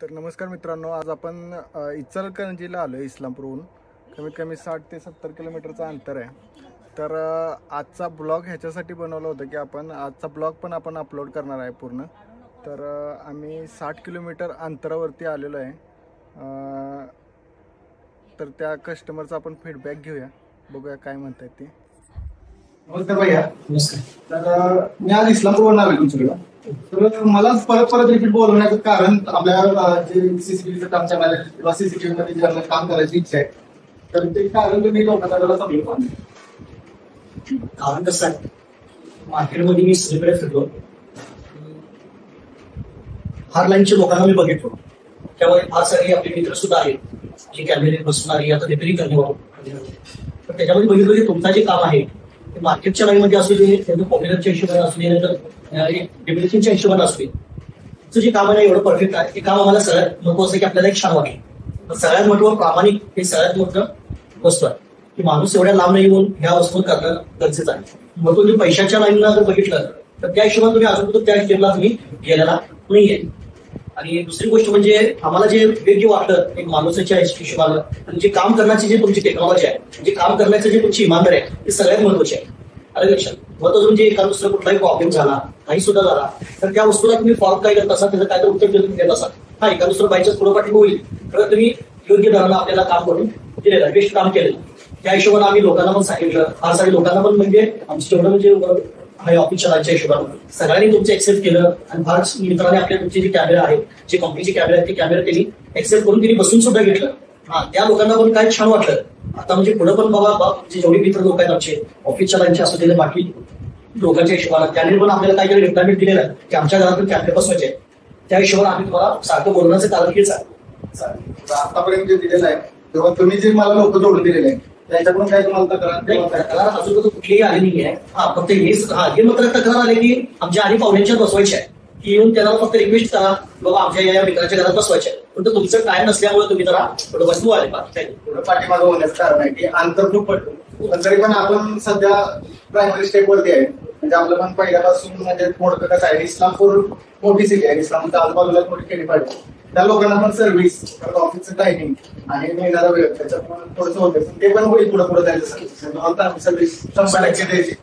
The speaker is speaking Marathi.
तर नमस्कार मित्रांनो, आज आपण इचलकरंजीला आलो आहे. इस्लामपूरहून कमीत कमी 60 ते 70 किलोमीटरचं अंतर आहे. तर आजचा ब्लॉग ह्याच्यासाठी बनवला होता की आजचा ब्लॉग पण आपण अपलोड करणार आहे पूर्ण. तर आम्ही 60 किलोमीटर अंतरावरती आलेलो आहे. तर त्या कस्टमरचा आपण फीडबॅक घेऊया, बघूया काय म्हणतायत ते. नमस्कार भैया. नमस्कार. तर मी आज इस्लामपूरवरून आलो तुमच्याकडे. तर मला परत रिपीट बोलवण्याचं कारण आपल्या जे सीसीटीव्हीचं काम चालणार आहे किंवा सीसीटीव्ही मध्ये जे काम करायची इच्छा आहे, तर ते कारण तुम्ही लोकांना समजू. कारण कसं आहे, मार्केटमध्ये मी सगळीकडे फिरलो, फार लाईनच्या लोकांना मी बघितलो. त्यामुळे फार सारे आपले मित्र सुद्धा आहेत जे कॅमेरे बसणारी आता रिपेअरिंग करण्यावर. तर त्याच्यामध्ये बघितलं की तुमचं जे काम आहे ते मार्केटच्या लाईनमध्ये असू दे, त्यांचं पॉप्युलरच्या हिशोबाने असू दे, नंतर डेव्हलपमेंटच्या हिशोबाने असू दे, तुमचं जे काम आहे एवढं परफेक्ट आहे. ते काम आम्हाला सगळ्यात महत्वाचं आहे की आपल्याला एक छान वाटेल. सगळ्यात महत्व प्रामाणिक हे सगळ्यात मोठं वस्तू आहे की माणूस एवढ्या लांब नाही येऊन ह्या वस्तू करणं गरजेचं आहे. मग तुम्ही पैशाच्या लाईनला जर बघितलं तर त्या हिशोबाने तुम्ही अजून त्या स्टेपला तुम्ही गेलेला नाहीये. आणि दुसरी गोष्ट म्हणजे आम्हाला जे वेगळी वाटलं एक माणसाच्या हिशोबानं, आणि जे काम करण्याची जे तुमची टेक्नॉलॉजी आहे, जे काम करण्याचं जे तुमची इमानदारी आहे, ते सगळ्यात महत्वाचे आहे. अरे लक्षात महत्वाचं म्हणजे एका दुसरा कुठलाही प्रॉब्लेम झाला, काही सुद्धा झाला, तर त्या वस्तूला तुम्ही फॉर्म काय करत असाल, त्याचं काय तर उत्तर देत असाल. हा एका दुसरं बायचाच पुढे होईल, तर तुम्ही योग्य दरानं आपल्याला काम करून दिलेलं बेस्ट काम केलं. त्या हिशोबाने आम्ही लोकांना पण सांगितलं, फार सारे लोकांना पण म्हणजे आमचं जेवढं म्हणजे आहे ऑफिसच्या लाईनच्या हिशोबाने सगळ्यांनी तुमचं एक्सेप्ट केलं. आणि फार मित्रांनी आपले तुमचे जे कॅमेरा आहेत, जे कंपनीचे कॅमेरे आहेत, ते कॅमेरा त्यांनी एक्सेप्ट करून त्यांनी बसून सुद्धा घेतलं. हा त्या लोकांना पण काय छान वाटलं. आता म्हणजे पुढे पण बाबा जेवढे मित्र लोक आहेत आमचे ऑफिसच्या लाईनचे असू दे, बाकी लोकांच्या हिशोबाने त्यांनी पण आपल्याला काहीतरी रिक्वायरमेंट दिलेलं आहे की आमच्या घरातून कॅमेरे बसवायचे. त्या हिशोबाने आम्ही तुम्हाला सारखं बोलण्याचं कारण हेच आहे. आतापर्यंत जे दिलेलं आहे तेव्हा तुम्ही जे मला लोक जोडून दिलेले आहे त्याच्याकडून काय तुम्हाला तक्रार अजून कुठलीही आली नाही आहे. हा फक्त हे मात्र तक्रार आली की आमच्या आणि पाहुण्यांच्या बसवायच्या आहे की येऊन त्यांना फक्त रिक्वेस्ट करा बाबा आमच्या या मित्राच्या घरात बसवायच्या. पण तुमचं टाइम नसल्यामुळे तुम्ही जरा थोडं बसवू आले पाठीमागं होण्याचं कारण आहे की अंतर खूप पडतो. पण तरी पण आपण सध्या प्रायमरी स्टेप वरती आहे. म्हणजे आपलं पण पहिल्यापासून म्हणजे मोठं कसं आहे, इस्लामपूर मोठी सिटी आहे, इस्लामपूरच्या आजूबाजूला मोठी खेडी पाहिजे. त्या लोकांना पण सर्व्हिस, ऑफिसचं टायमिंग आणि मिळणारा वेळ त्याच्यात पण थोडंसं होतं. ते पण होईल पुढे पुढे जायचं सर्व्हिस 100% द्यायची.